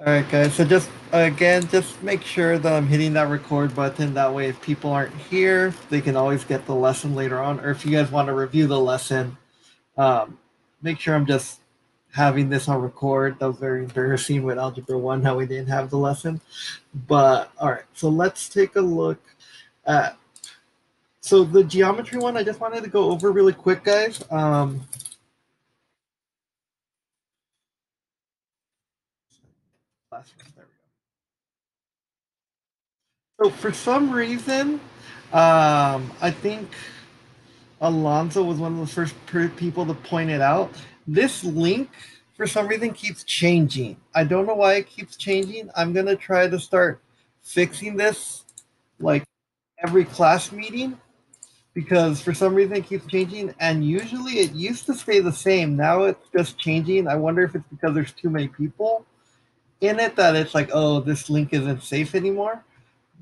All right, guys. So just again, just make sure that I'm hitting that record button. That way, if people aren't here, they can always get the lesson later on. Or if you guys want to review the lesson, um, make sure I'm just having this on record. That was very embarrassing with Algebra 1, how we didn't have the lesson. But all right, so let's take a look at. So the geometry one, I just wanted to go over really quick, guys. There we go. So for some reason, I think Alonso was one of the first people to point it out. This link, for some reason, keeps changing. I don't know why it keeps changing. I'm going to try to start fixing this like every class meeting because for some reason it keeps changing. And usually it used to stay the same. Now it's just changing. I wonder if it's because there's too many people in it that it's like, oh, this link isn't safe anymore.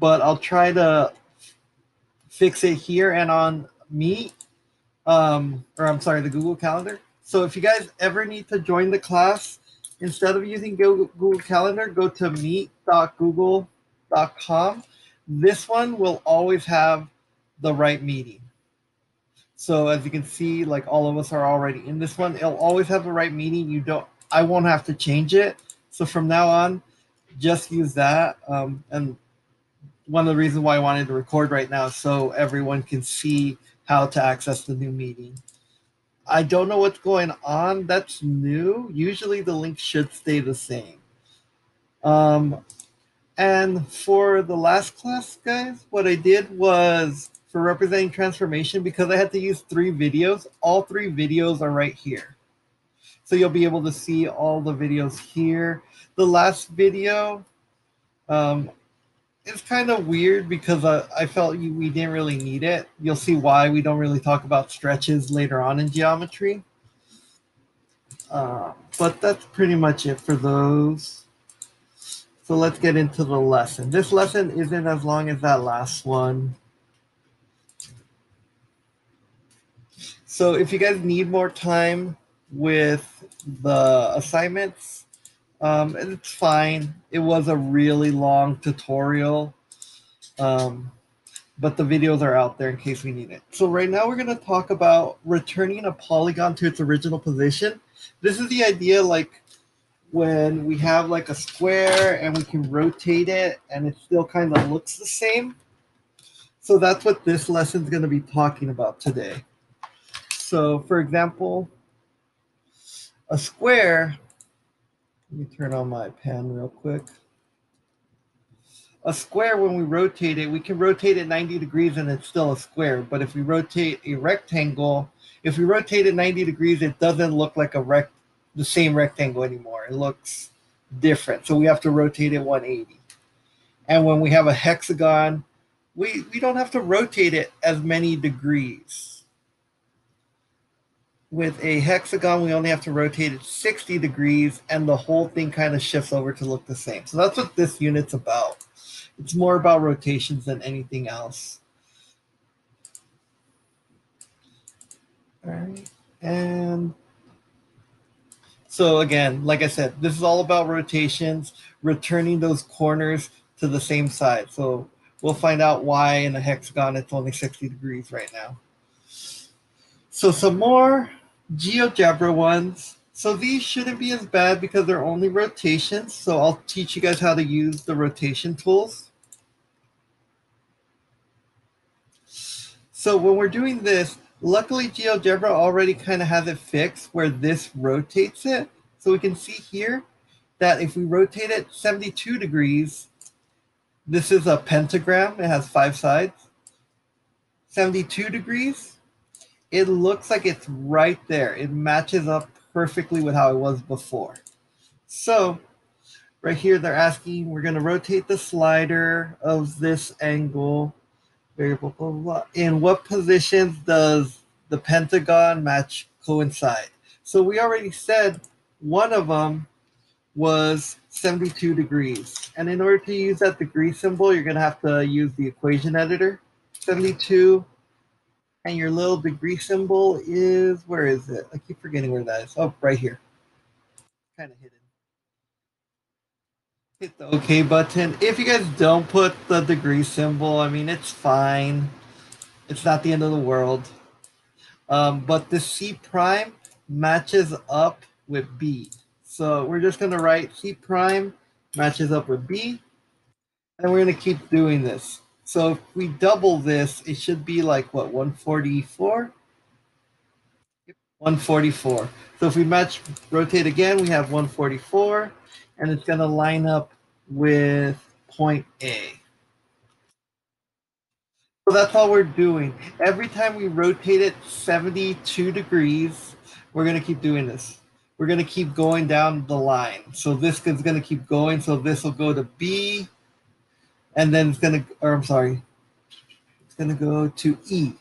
But I'll try to fix it here and on Meet or I'm sorry, the Google Calendar. So if you guys ever need to join the class, instead of using Google Calendar, go to meet.google.com. This one will always have the right meeting. So as you can see, like all of us are already in this one. It'll always have the right meeting. I won't have to change it. So from now on, just use that. And one of the reasons why I wanted to record right now is so everyone can see how to access the new meeting. I don't know what's going on. That's new. Usually the link should stay the same. Um, and for the last class, guys, what I did was for representing transformation, because I had to use 3 videos, all 3 videos are right here. So you'll be able to see all the videos here. The last video, um, it's kind of weird because I felt we didn't really need it. You'll see why we don't really talk about stretches later on in geometry. But that's pretty much it for those. So let's get into the lesson. This lesson isn't as long as that last one. So if you guys need more time with the assignments, it's fine. It was a really long tutorial, um, but the videos are out there in case we need it. So right now we're going to talk about returning a polygon to its original position. This is the idea like when we have like a square and we can rotate it and it still kind of looks the same. So that's what this lesson is going to be talking about today. So for example, a square, let me turn on my pen real quick. A square, when we rotate it, we can rotate it 90 degrees and it's still a square. But if we rotate a rectangle, if we rotate it 90 degrees, it doesn't look like the same rectangle anymore. It looks different. So we have to rotate it 180. And when we have a hexagon, we don't have to rotate it as many degrees. With a hexagon, we only have to rotate it 60 degrees, and the whole thing kind of shifts over to look the same. So that's what this unit's about. It's more about rotations than anything else. All right. And so again, like I said, this is all about rotations, returning those corners to the same side. So we'll find out why in a hexagon it's only 60 degrees right now. So some more GeoGebra ones. So these shouldn't be as bad because they're only rotations. So I'll teach you guys how to use the rotation tools. So when we're doing this, luckily GeoGebra already kind of has it fixed where this rotates it. So we can see here that if we rotate it 72 degrees, this is a pentagram. It has 5 sides. 72 degrees, it looks like it's right there. It matches up perfectly with how it was before. So right here, they're asking, we're going to rotate the slider of this angle, variable, blah, blah, blah. In what positions does the pentagon match coincide? So we already said one of them was 72 degrees. And in order to use that degree symbol, you're going to have to use the equation editor. 72 and your little degree symbol is, where is it? I keep forgetting where that is. Oh, right here. Kind of hidden. Hit the OK button. If you guys don't put the degree symbol, I mean, it's fine. It's not the end of the world. But the C prime matches up with B. So we're just going to write C prime matches up with B. And we're going to keep doing this. So if we double this, it should be like, what, 144? 144. So if we rotate again, we have 144. And it's going to line up with point A. So that's all we're doing. Every time we rotate it 72 degrees, we're going to keep doing this. We're going to keep going down the line. So this is going to keep going. So this will go to B, and then it's going to, or I'm sorry, it's going to go to E.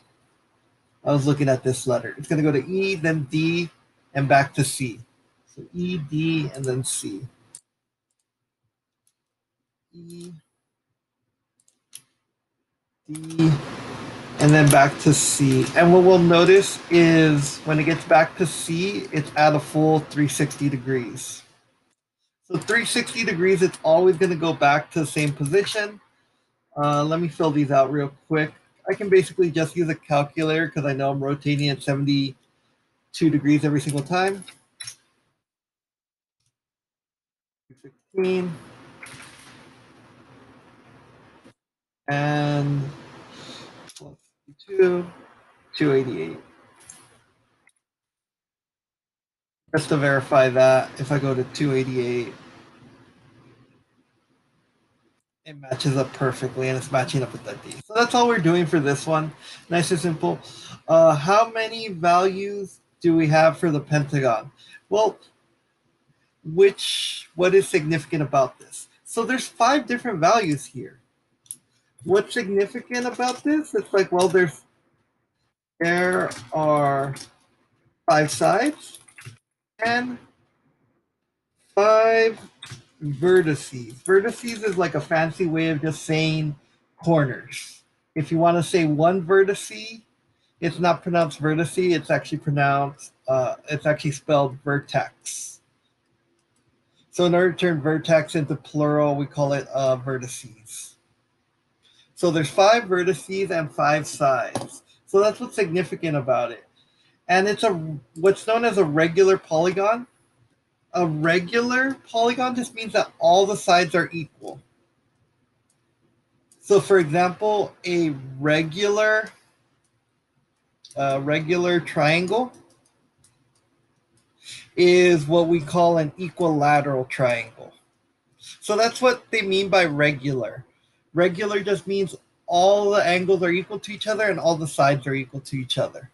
I was looking at this letter. It's going to go to E, then D, and back to C. So E, D, and then C. E, D, and then back to C. And what we'll notice is when it gets back to C, it's at a full 360 degrees. So 360 degrees, it's always going to go back to the same position. Let me fill these out real quick. I can basically just use a calculator because I know I'm rotating at 72 degrees every single time. 216 and plus 288. Just to verify that, if I go to 288, it matches up perfectly and it's matching up with that D. So that's all we're doing for this one. Nice and simple. How many values do we have for the Pentagon? Well, what is significant about this? So there's 5 different values here. What's significant about this? It's like, well, there are 5 sides and 5 vertices. Vertices is like a fancy way of just saying corners. If you want to say one vertice, it's not pronounced vertice. It's actually pronounced. It's actually spelled vertex. So in order to turn vertex into plural, we call it vertices. So there's 5 vertices and 5 sides. So that's what's significant about it. And it's what's known as a regular polygon. A regular polygon just means that all the sides are equal. So for example, a regular triangle is what we call an equilateral triangle. So that's what they mean by regular. Regular just means all the angles are equal to each other and all the sides are equal to each other.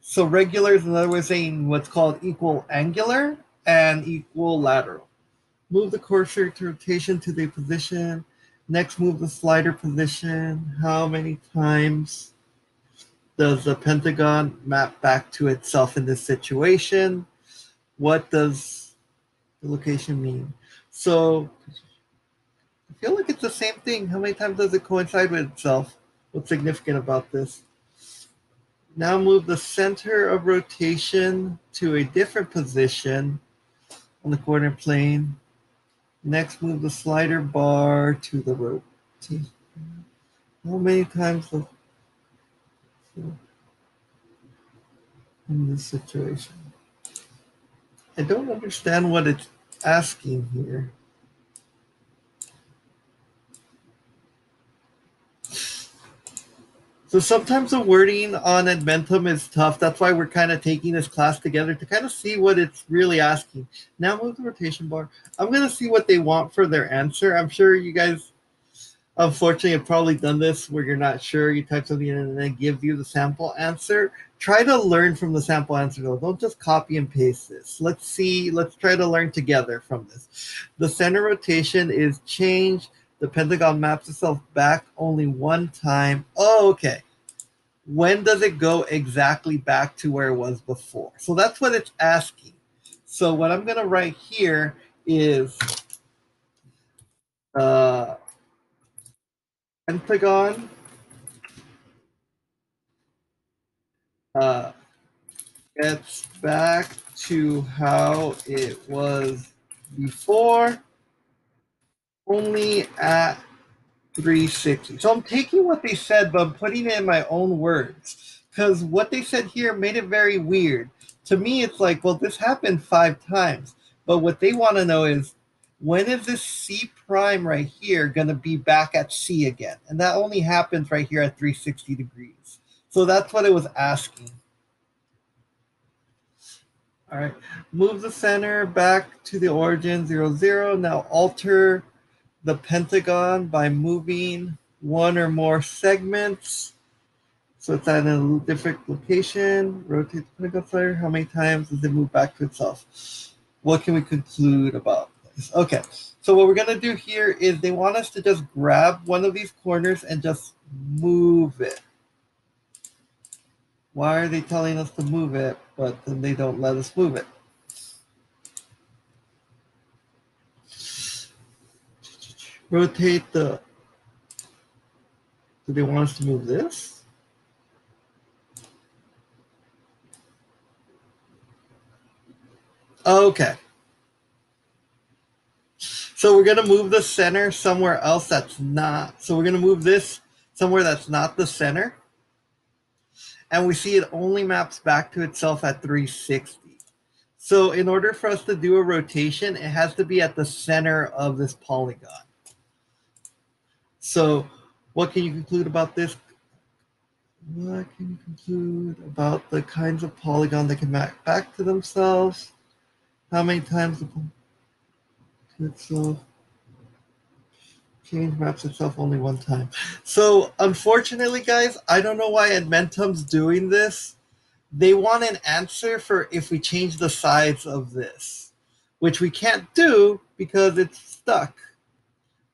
So regular is another way of saying what's called equal angular and equilateral. Move the cursor to rotation to the position. Next, move the slider position. How many times does the pentagon map back to itself in this situation? What does the location mean? So I feel like it's the same thing. How many times does it coincide with itself? What's significant about this? Now move the center of rotation to a different position on the coordinate plane. Next, move the slider bar to the rotation. How many times in this situation? I don't understand what it's asking here. So sometimes the wording on Adventum is tough. That's why we're kind of taking this class together to kind of see what it's really asking. Now move the rotation bar. I'm going to see what they want for their answer. I'm sure you guys, unfortunately, have probably done this where you're not sure. You type something in and then give you the sample answer. Try to learn from the sample answer, though. Don't just copy and paste this. Let's see. Let's try to learn together from this. The center rotation is changed. The pentagon maps itself back only one time. Oh, okay. When does it go exactly back to where it was before? So that's what it's asking. So what I'm going to write here is Pentagon gets back to how it was before only at 360. So I'm taking what they said, but I'm putting it in my own words. Because what they said here made it very weird. To me, it's like, well, this happened 5 times. But what they want to know is, when is this C prime right here going to be back at C again? And that only happens right here at 360 degrees. So that's what it was asking. All right, move the center back to the origin, 0, 0. Now alter the pentagon by moving one or more segments. So it's at a different location. Rotate the pentagon slider. How many times does it move back to itself? What can we conclude about this? Okay, so what we're going to do here is they want us to just grab one of these corners and just move it. Why are they telling us to move it, but then they don't let us move it? Rotate the... Do they want us to move this? Okay. So we're going to move the center somewhere else that's not. So we're going to move this somewhere that's not the center. And we see it only maps back to itself at 360. So in order for us to do a rotation, it has to be at the center of this polygon. So what can you conclude about this? What can you conclude about the kinds of polygon that can map back to themselves? How many times the to itself? Change maps itself only one time. So unfortunately, guys, I don't know why Admentum's doing this. They want an answer for if we change the size of this, which we can't do because it's stuck.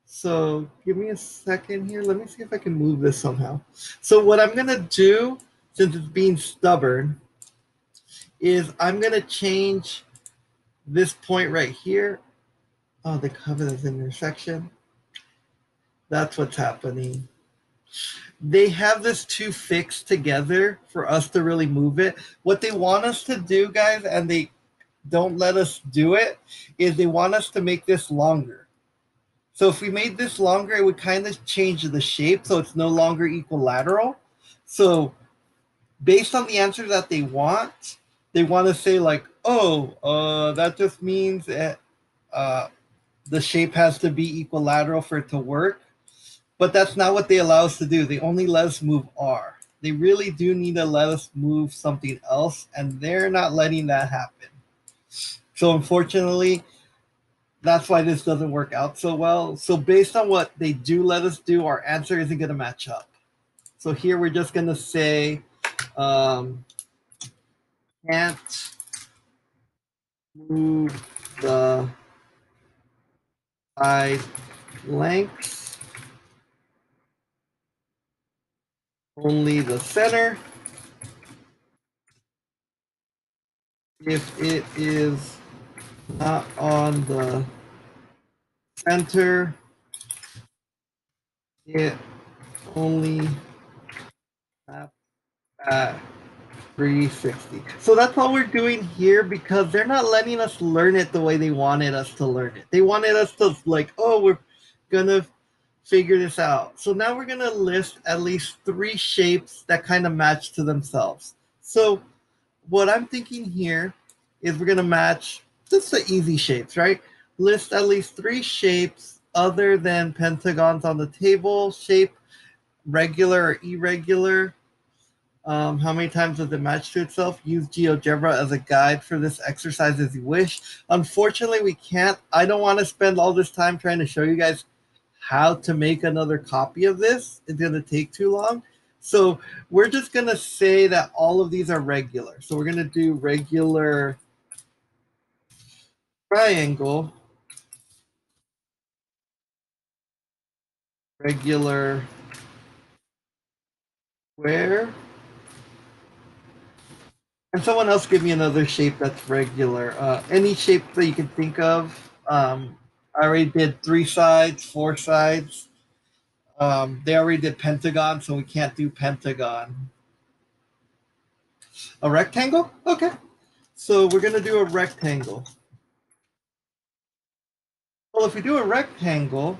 So give me a second here. Let me see if I can move this somehow. So what I'm going to do, since it's being stubborn, is I'm going to change this point right here. Oh, they cover this intersection. That's what's happening. They have this too fixed together for us to really move it. What they want us to do, guys, and they don't let us do it, is they want us to make this longer. So if we made this longer, it would kind of change the shape, so it's no longer equilateral. So based on the answer that they want to say like, oh, that just means that the shape has to be equilateral for it to work. But that's not what they allow us to do. They only let us move R. They really do need to let us move something else, and they're not letting that happen. So unfortunately, that's why this doesn't work out so well. So based on what they do let us do, our answer isn't going to match up. So here we're just going to say can't move the side lengths, only the center. If it is not on the center, it only maps at 360. So that's all we're doing here because they're not letting us learn it the way they wanted us to learn it. They wanted us to like, oh, we're gonna figure this out. So now we're gonna list at least 3 shapes that kind of match to themselves. So what I'm thinking here is we're gonna match just the easy shapes, right? List at least 3 shapes other than pentagons on the table, shape regular or irregular. How many times does it match to itself? Use GeoGebra as a guide for this exercise as you wish. Unfortunately, we can't. I don't want to spend all this time trying to show you guys how to make another copy of this. It's going to take too long. So we're just going to say that all of these are regular. So we're going to do regular triangle, regular square, and someone else give me another shape that's regular. Any shape that you can think of. I already did 3 sides, 4 sides. They already did pentagon, so we can't do pentagon. A rectangle? Okay. So we're going to do a rectangle. Well, if we do a rectangle,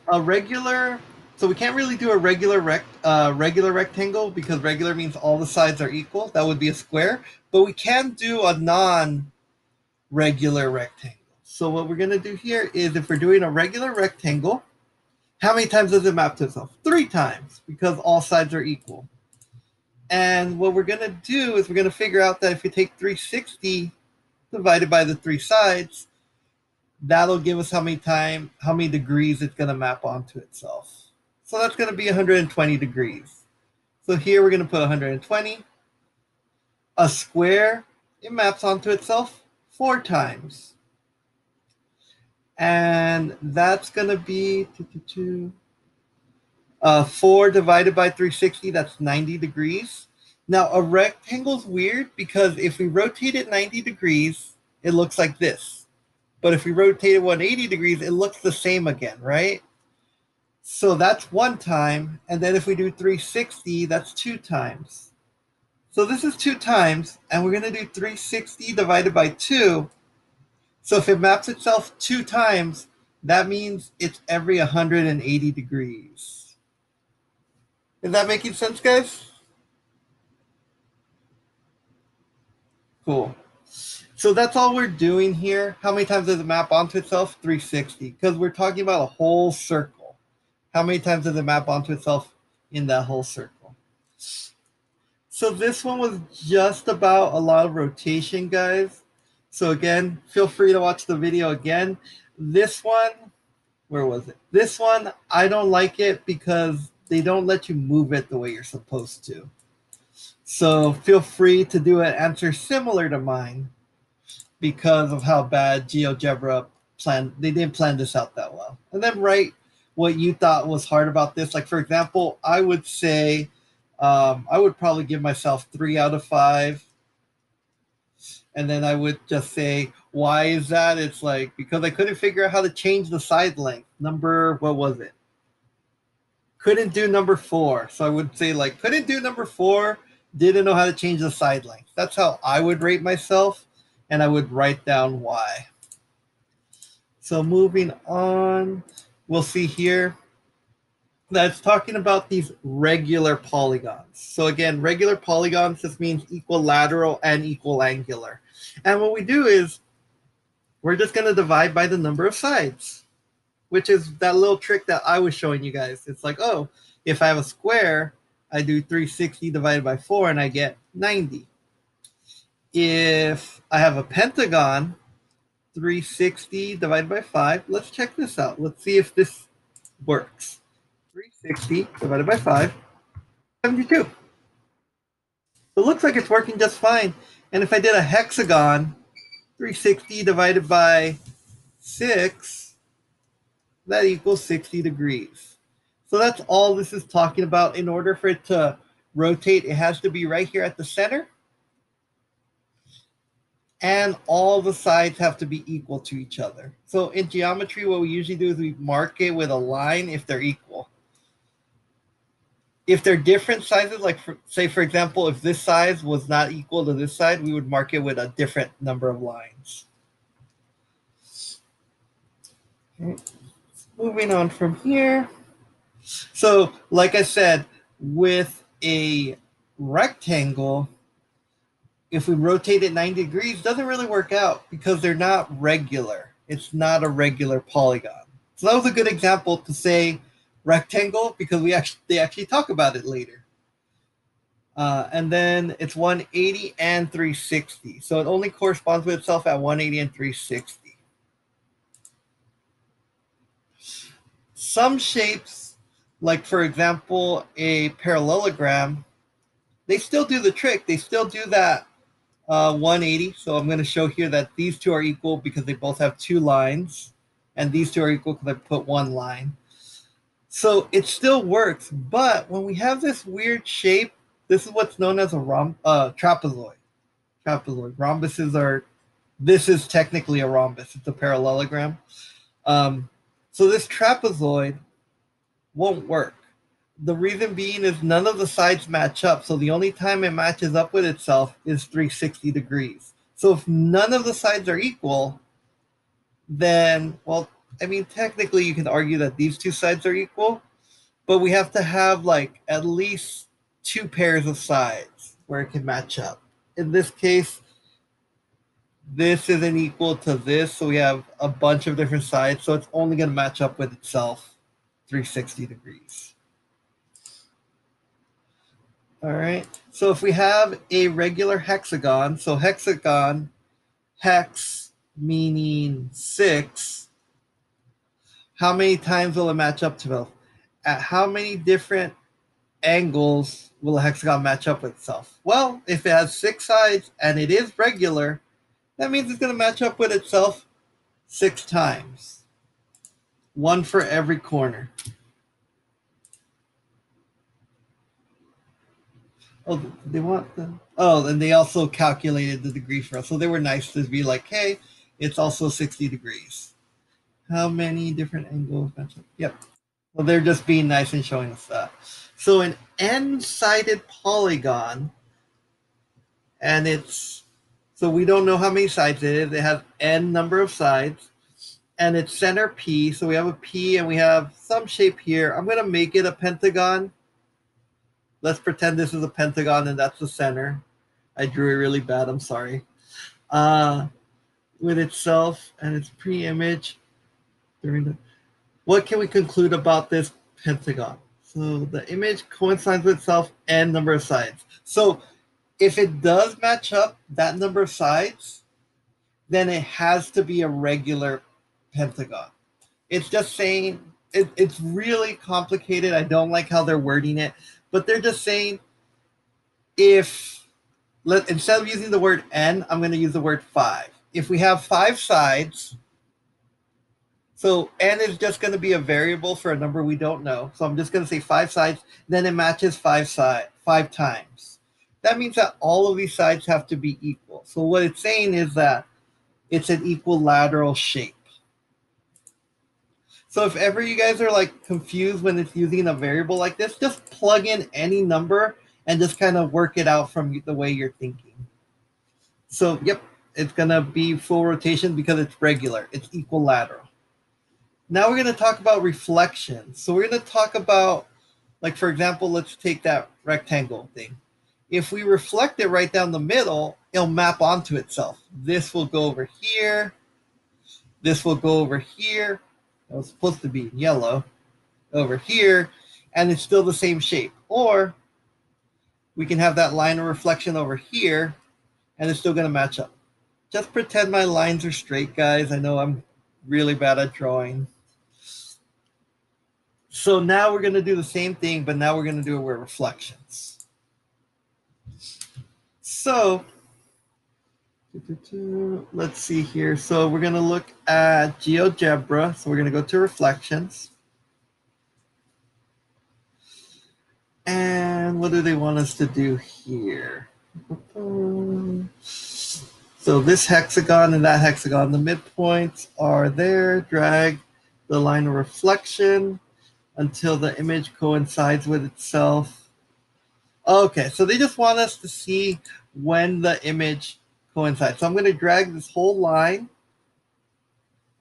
a regular, so we can't really do a regular rectangle because regular means all the sides are equal. That would be a square. But we can do a non-regular rectangle. So what we're going to do here is if we're doing a regular rectangle, how many times does it map to itself? 3 times because all sides are equal. And what we're going to do is we're going to figure out that if we take 360 divided by the 3 sides, that'll give us how many degrees it's going to map onto itself. So that's going to be 120 degrees. So here we're going to put 120. A square, it maps onto itself 4 times. And that's going to be 4 divided by 360, that's 90 degrees. Now, a rectangle's weird because if we rotate it 90 degrees, it looks like this. But if we rotate it 180 degrees, it looks the same again, right? So that's 1 time. And then if we do 360, that's 2 times. So this is 2 times, and we're going to do 360 divided by 2. So if it maps itself 2 times, that means it's every 180 degrees. Is that making sense, guys? Cool. So that's all we're doing here. How many times does it map onto itself? 360, because we're talking about a whole circle. How many times does it map onto itself in that whole circle? So this one was just about a lot of rotation, guys. So again, feel free to watch the video again. This one, where was it? This one, I don't like it because they don't let you move it the way you're supposed to. So feel free to do an answer similar to mine because of how bad GeoGebra planned. They didn't plan this out that well. And then write what you thought was hard about this. Like, for example, I would say I would probably give myself 3 out of 5. And then I would just say, why is that? It's like, because I couldn't figure out how to change the side length. What was it? Couldn't do number 4. So I would say, like, couldn't do number 4, didn't know how to change the side length. That's how I would rate myself, and I would write down why. So moving on, we'll see here that's talking about these regular polygons. So again, regular polygons just means equilateral and equal angular. And what we do is we're just going to divide by the number of sides, which is that little trick that I was showing you guys. It's like, oh, if I have a square, I do 360 divided by 4 and I get 90. If I have a pentagon, 360 divided by 5, let's check this out. Let's see if this works. 360 divided by 5, 72. It looks like it's working just fine. And if I did a hexagon, 360 divided by 6, that equals 60 degrees. So that's all this is talking about. In order for it to rotate, it has to be right here at the center. And all the sides have to be equal to each other. So in geometry, what we usually do is we mark it with a line if they're equal. If they're different sizes, like say, for example, if this size was not equal to this side, we would mark it with a different number of lines. Okay. Moving on from here. So like I said, with a rectangle, if we rotate it 90 degrees, it doesn't really work out because they're not regular. It's not a regular polygon. So that was a good example to say rectangle because they actually talk about it later. And then it's 180 and 360. So it only corresponds with itself at 180 and 360. Some shapes, like for example, a parallelogram, they still do the trick. They still do that 180. So I'm going to show here that these two are equal because they both have 2 lines. And these two are equal because I put 1 line. So it still works. But when we have this weird shape, this is what's known as a trapezoid. Rhombuses are, this is technically a rhombus. It's a parallelogram. So this trapezoid won't work. The reason being is none of the sides match up. So the only time it matches up with itself is 360 degrees. So if none of the sides are equal, then, well, I mean, technically you can argue that these two sides are equal, but we have to have like at least two pairs of sides where it can match up. In this case, this isn't equal to this, so we have a bunch of different sides, so it's only going to match up with itself 360 degrees. All right, so if we have a regular hexagon, so hexagon, hex meaning 6, how many times will it match up to? At how many different angles will a hexagon match up with itself? Well, if it has 6 sides and it is regular, that means it's going to match up with itself 6 times. One for every corner. Oh, they want the. Oh, and they also calculated the degree for us. So they were nice to be like, hey, it's also 60 degrees. How many different angles match up? Yep. Well, they're just being nice and showing us that. So an n-sided polygon, and it's, so we don't know how many sides it is. It has n number of sides, and it's center P. So we have a P, and we have some shape here. I'm going to make it a pentagon. Let's pretend this is a pentagon, and that's the center. I drew it really bad. I'm sorry. With itself and its pre-image. What can we conclude about this pentagon? So the image coincides with itself and number of sides. So if it does match up that number of sides, then it has to be a regular pentagon. It's just saying it's really complicated. I don't like how they're wording it, but they're just saying instead of using the word n, I'm going to use the word 5. If we have 5 sides, so n is just going to be a variable for a number we don't know. So I'm just going to say 5 sides, then it matches 5 times. That means that all of these sides have to be equal. So what it's saying is that it's an equilateral shape. So if ever you guys are like confused when it's using a variable like this, just plug in any number and just kind of work it out from the way you're thinking. So yep, it's going to be full rotation because it's regular. It's equilateral. Now we're going to talk about reflection. So we're going to talk about, like, for example, let's take that rectangle thing. If we reflect it right down the middle, it'll map onto itself. This will go over here. This will go over here. It was supposed to be yellow over here, and it's still the same shape. Or we can have that line of reflection over here, and it's still going to match up. Just pretend my lines are straight, guys. I know I'm really bad at drawing. So now we're going to do the same thing, but now we're going to do it with reflections. So let's see here. So we're going to look at GeoGebra. So we're going to go to reflections. And what do they want us to do here? So this hexagon and that hexagon, the midpoints are there. Drag the line of reflection until the image coincides with itself. Okay, so they just want us to see when the image coincides. So I'm going to drag this whole line,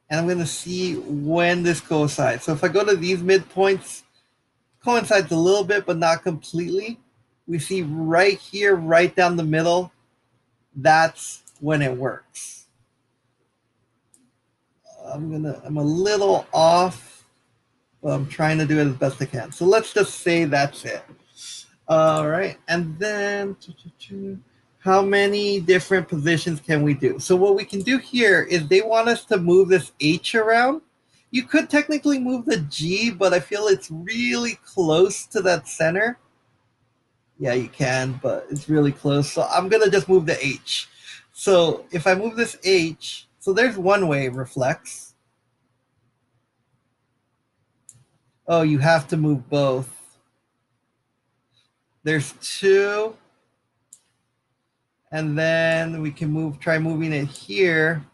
and I'm going to see when this coincides. So if I go to these midpoints, coincides a little bit, but not completely. We see right here, right down the middle, that's when it works. I'm a little off, but I'm trying to do it as best I can. So let's just say that's it. All right, and then how many different positions can we do? So what we can do here is they want us to move this H around. You could technically move the G, but I feel it's really close to that center. Yeah, you can, but it's really close. So I'm going to just move the H. So if I move this H, so there's one way it reflects. Oh, you have to move both. There's 2. And then we can try moving it here.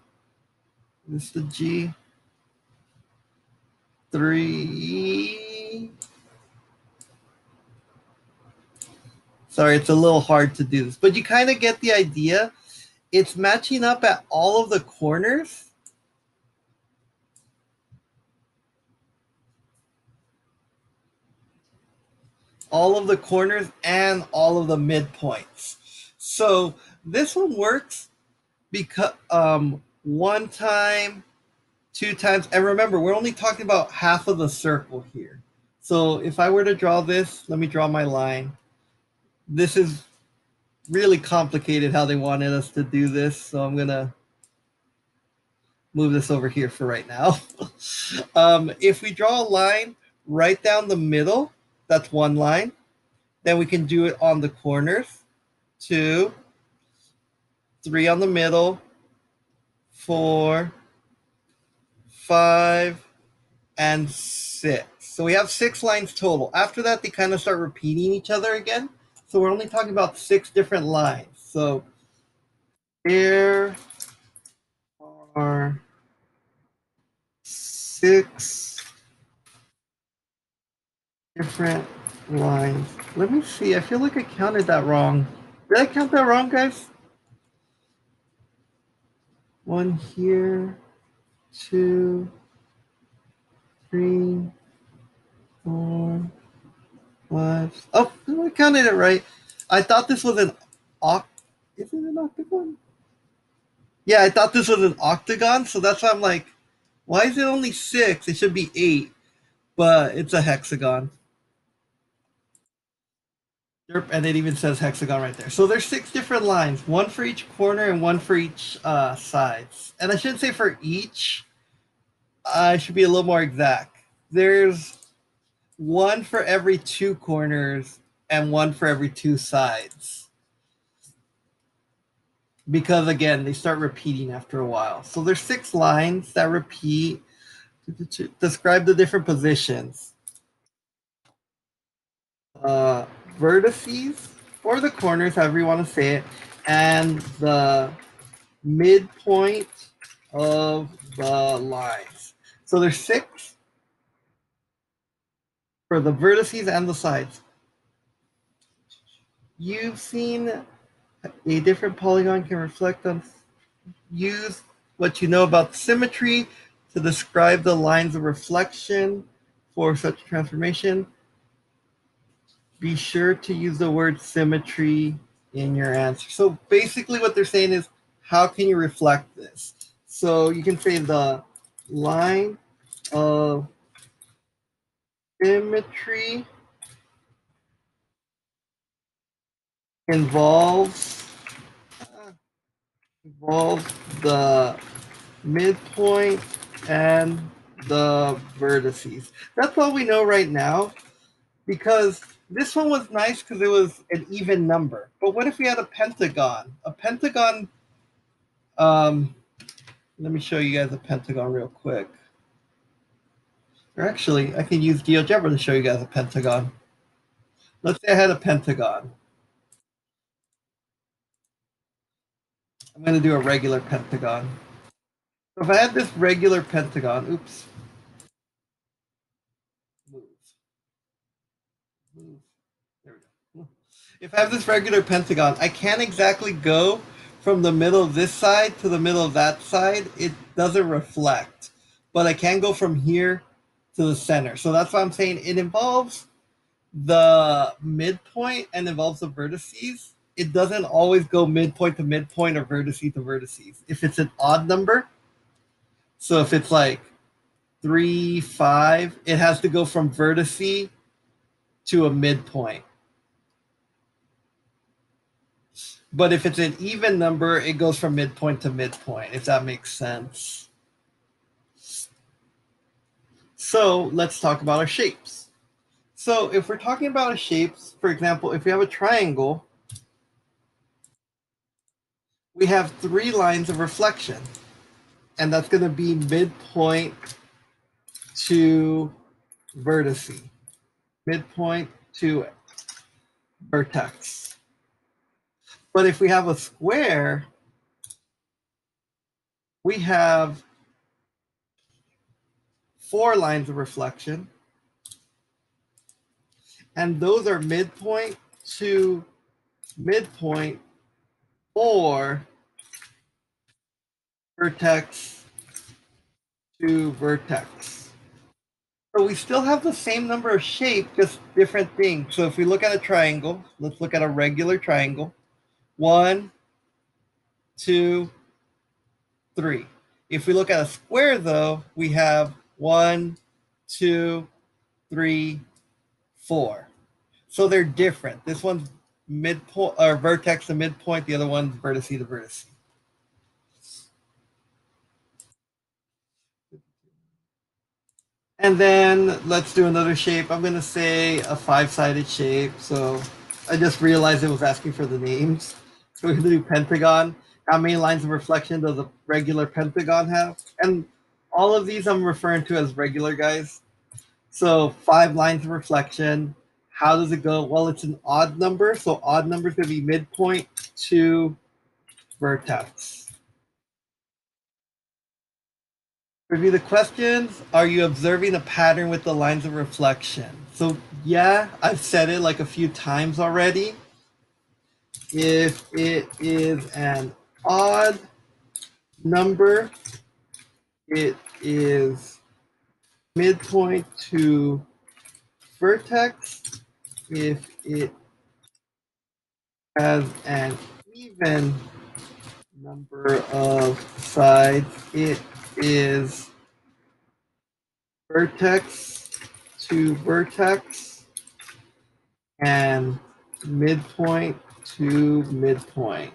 This is the G. 3. Sorry, it's a little hard to do this, but you kind of get the idea. It's matching up at all of the corners. all of the corners and all of the midpoints. So this one works because one time, two times, and remember, we're only talking about half of the circle here. So if I were to draw this, let me draw my line. This is really complicated how they wanted us to do this, so I'm gonna move this over here for right now. If we draw a line right down the middle, that's one line. Then we can do it on the corners. 2, 3 on the middle, 4, 5, and 6. So we have 6 lines total. After that, they kind of start repeating each other again. So we're only talking about 6 different lines. So there are 6 different lines. Let me see. I feel like I counted that wrong. Did I count that wrong, guys? 1 here, 2, 3, 4, 5. Oh, I counted it right. I thought this was an Is it an octagon? Yeah, I thought this was an octagon, so that's why I'm like, why is it only 6? It should be 8, but it's a hexagon. And it even says hexagon right there. So there's 6 different lines, one for each corner and one for each sides. And I shouldn't say for each. I should be a little more exact. There's one for every 2 corners and one for every 2 sides. Because again, they start repeating after a while. So there's 6 lines that repeat to describe the different positions. Vertices, or the corners, however you want to say it, and the midpoint of the lines. So there's 6 for the vertices and the sides. You've seen a different polygon can reflect on, use what you know about symmetry to describe the lines of reflection for such transformation. Be sure to use the word symmetry in your answer. So basically what they're saying is, how can you reflect this? So you can say the line of symmetry involves the midpoint and the vertices. That's all we know right now, because this one was nice because it was an even number. But what if we had a pentagon? A pentagon, let me show you guys a pentagon real quick. Or actually, I can use GeoGebra to show you guys a pentagon. Let's say I had a pentagon. I'm going to do a regular pentagon. So if I had this regular pentagon, oops, move, move. There we go. If I have this regular pentagon, I can't exactly go from the middle of this side to the middle of that side. It doesn't reflect. But I can go from here to the center. So that's why I'm saying it involves the midpoint and involves the vertices. It doesn't always go midpoint to midpoint or vertices to vertices. If it's an odd number, so if it's like 3, 5, it has to go from vertice to a midpoint. But if it's an even number, it goes from midpoint to midpoint, if that makes sense. So let's talk about our shapes. So if we're talking about our shapes, for example, if we have a triangle, we have 3 lines of reflection. And that's going to be midpoint to vertice, midpoint to vertex. But if we have a square, we have 4 lines of reflection, and those are midpoint to midpoint or vertex to vertex. So we still have the same number of shapes, just different things. So if we look at a triangle, let's look at a regular triangle. 1, 2, 3. If we look at a square, though, we have 1, 2, 3, 4. So they're different. This one's midpoint or vertex to midpoint. The other one's vertex to vertex. And then let's do another shape. I'm going to say a 5-sided shape. So I just realized it was asking for the names. So we're going to do pentagon. How many lines of reflection does a regular pentagon have? And all of these I'm referring to as regular, guys. So 5 lines of reflection. How does it go? Well, it's an odd number. So odd number is going to be midpoint to vertex. Review the questions. Are you observing a pattern with the lines of reflection? So yeah, I've said it like a few times already. If it is an odd number, it is midpoint to vertex. If it has an even number of sides, it is vertex to vertex and midpoint to midpoint.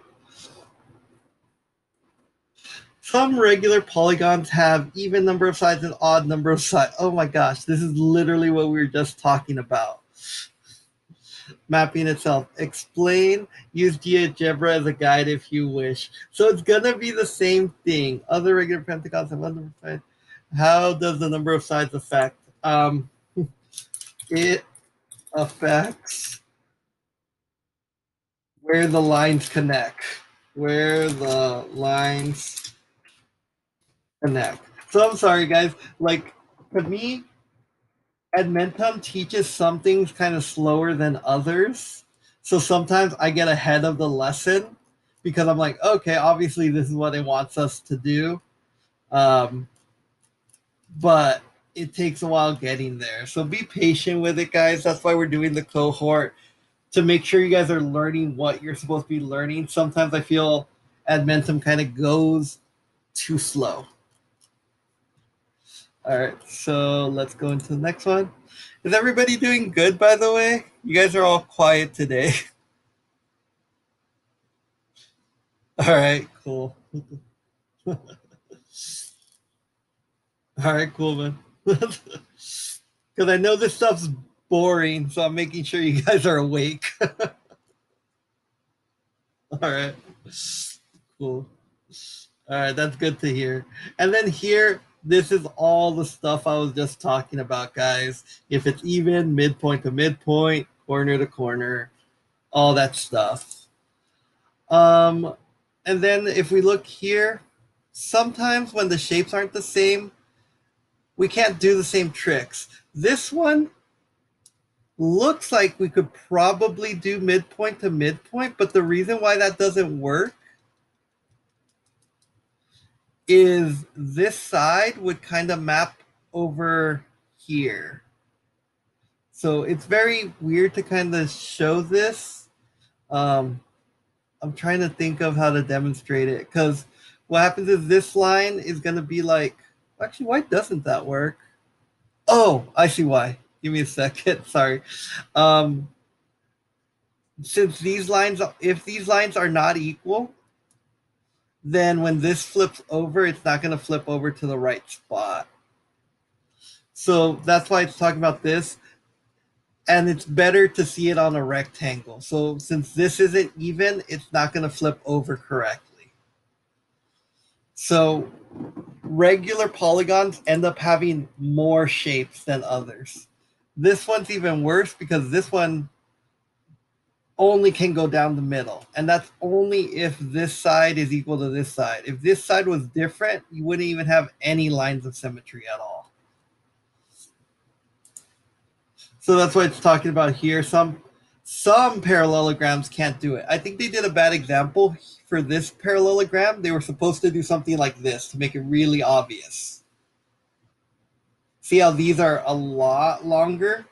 Some regular polygons have even number of sides and odd number of sides. Oh my gosh, this is literally what we were just talking about. Mapping itself. Explain, use GeoGebra as a guide if you wish. So it's gonna be the same thing. Other regular pentagons have other sides. How does the number of sides affect? It affects where the lines connect. Where the lines connect. So I'm sorry, guys. Like, to me, Edmentum teaches some things kind of slower than others. So sometimes I get ahead of the lesson because I'm like, okay, obviously this is what it wants us to do. But it takes a while getting there. So be patient with it, guys. That's why we're doing the cohort to make sure you guys are learning what you're supposed to be learning. Sometimes I feel Edmentum kind of goes too slow. All right, so let's go into the next one. Is everybody doing good, by the way? You guys are all quiet today. All right, cool. All right, cool, man. Because I know this stuff's boring, so I'm making sure you guys are awake. All right, cool. All right, that's good to hear. And then here, this is all the stuff I was just talking about, guys. If it's even, midpoint to midpoint, corner to corner, all that stuff. And then if we look here, sometimes when the shapes aren't the same, we can't do the same tricks. This one looks like we could probably do midpoint to midpoint, but the reason why that doesn't work is this side would kind of map over here. So it's very weird to kind of show this. I'm trying to think of how to demonstrate it because what happens is this line is going to be like, actually, why doesn't that work? Oh, I see why. Give me a second. Sorry. Since these lines, if these lines are not equal, then when this flips over, it's not going to flip over to the right spot. So that's why it's talking about this. And it's better to see it on a rectangle. So since this isn't even, it's not going to flip over correctly. So regular polygons end up having more shapes than others. This one's even worse because this one only can go down the middle. And that's only if this side is equal to this side. If this side was different, you wouldn't even have any lines of symmetry at all. So that's what it's talking about here. Some parallelograms can't do it. I think they did a bad example for this parallelogram. They were supposed to do something like this to make it really obvious. See how these are a lot longer?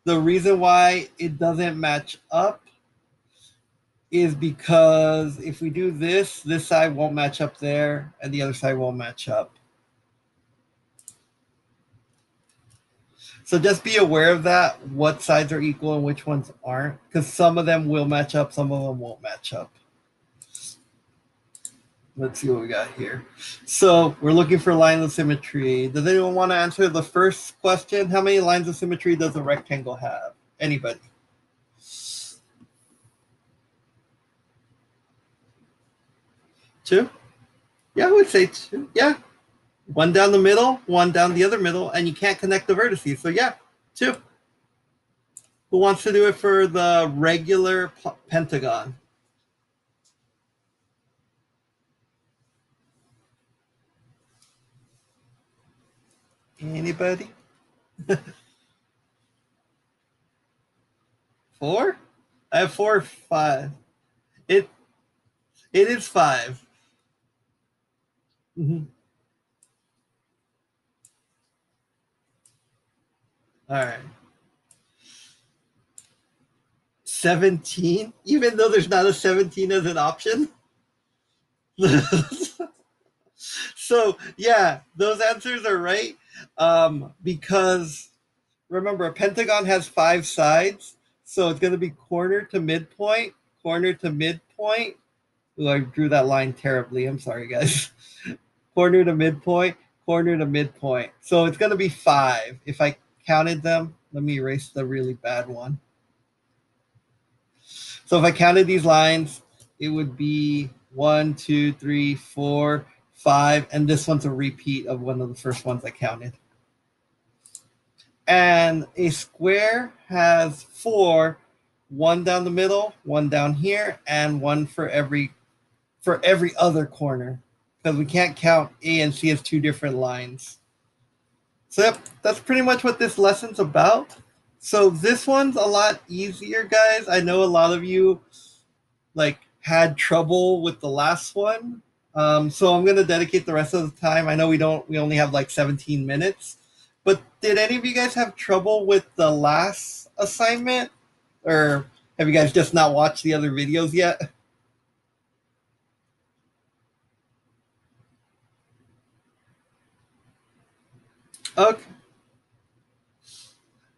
The reason why it doesn't match up is because if we do this, this side won't match up there, and the other side won't match up. So just be aware of that, what sides are equal and which ones aren't, because some of them will match up, some of them won't match up. Let's see what we got here. So we're looking for lines of symmetry. Does anyone want to answer the first question? How many lines of symmetry does a rectangle have? Anybody? Two? Yeah, I would say two. Yeah. One down the middle, one down the other middle, and you can't connect the vertices. So yeah, two. Who wants to do it for the regular pentagon? Anybody? Four? I have 4 or 5. It is 5. Mm-hmm. All right. 17, even though there's not a 17 as an option. So yeah, those answers are right. Because remember, a pentagon has 5 sides, so it's going to be corner to midpoint, corner to midpoint. Ooh, I drew that line terribly. I'm sorry, guys. Corner to midpoint, corner to midpoint. So it's going to be 5. If I counted them, let me erase the really bad one. So if I counted these lines, it would be 1, 2, 3, 4, 5, and this one's a repeat of one of the first ones I counted. And a square has 4, one down the middle, one down here, and one for every other corner, because we can't count A and C as 2 different lines. So yep, that's pretty much what this lesson's about. So this one's a lot easier, guys. I know a lot of you had trouble with the last one. So I'm gonna dedicate the rest of the time. I know we only have 17 minutes. But did any of you guys have trouble with the last assignment? Or have you guys just not watched the other videos yet? Okay.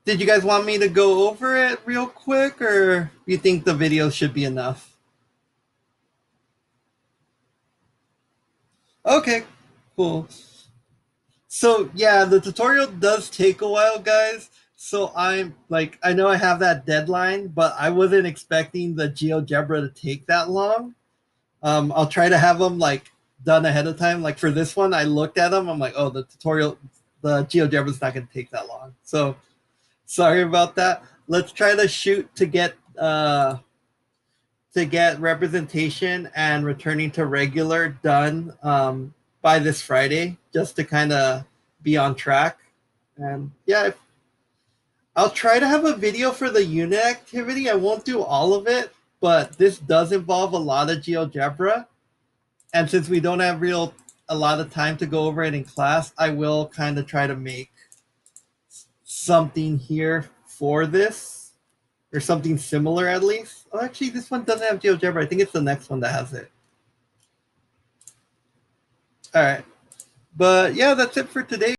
Did you guys want me to go over it real quick, or you think the video should be enough? Okay, cool. So yeah, the tutorial does take a while, guys. So I know I have that deadline, but I wasn't expecting the GeoGebra to take that long. I'll try to have them done ahead of time. Like for this one, I looked at them. I'm like, oh, the GeoGebra is not going to take that long. So sorry about that. Let's try to shoot to get representation and returning to regular done by this Friday, just to kind of be on track. And yeah, I'll try to have a video for the unit activity. I won't do all of it, but this does involve a lot of GeoGebra. And since we don't have a lot of time to go over it in class, I will kind of try to make something here for this, or something similar at least. Oh, actually, this one doesn't have GeoGebra. I think it's the next one that has it. All right. But yeah, that's it for today.